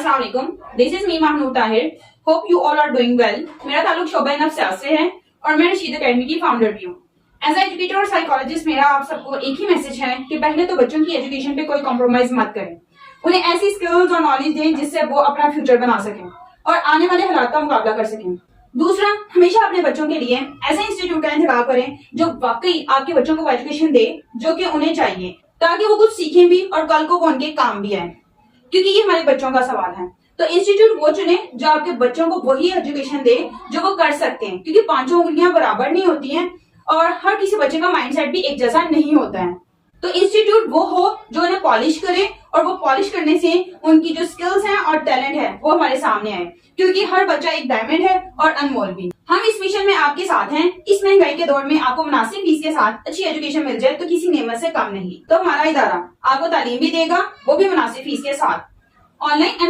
अस्सलाम वालेकुम, this is me Mahmood Tahir. Hope you all are doing well. मेरा ताल्लुक शोबा नफ्सियात से है और मैं रशीद एकेडमी की फाउंडर भी हूँ। एज एजुकेटर और साइकोलॉजिस्ट मेरा आप सबको एक ही मैसेज है कि पहले तो बच्चों की एजुकेशन पे कोई कॉम्प्रोमाइज मत करें। उन्हें ऐसी स्किल्स और नॉलेज दें जिससे वो अपना फ्यूचर बना सकें और आने वाले हालात का मुकाबला कर सकें। दूसरा, हमेशा अपने बच्चों के लिए ऐसे इंस्टीट्यूट का इंतखाब करें जो वाकई आपके बच्चों को एजुकेशन दे जो कि उन्हें चाहिए, ताकि वो कुछ सीखें भी और कल को वो उनके काम भी आए, क्योंकि ये हमारे बच्चों का सवाल है। तो इंस्टीट्यूट वो चुने जो आपके बच्चों को वही एजुकेशन दे जो वो कर सकते हैं, क्योंकि पांचों उंगलियां बराबर नहीं होती हैं और हर किसी बच्चे का माइंडसेट भी एक जैसा नहीं होता है। तो इंस्टीट्यूट वो हो जो उन्हें पॉलिश करे और वो पॉलिश करने से उनकी जो स्किल्स हैं और टैलेंट है वो हमारे सामने आए, क्योंकि हर बच्चा एक डायमंड है और अनमोल भी। हम इस मिशन में आपके साथ हैं। इस महंगाई के दौर में आपको मुनासिब फीस के साथ अच्छी एजुकेशन मिल जाए तो किसी नेमत से कम नहीं। तो हमारा इदारा आपको तालीम भी देगा, वो भी मुनासिब फीस के साथ। ऑनलाइन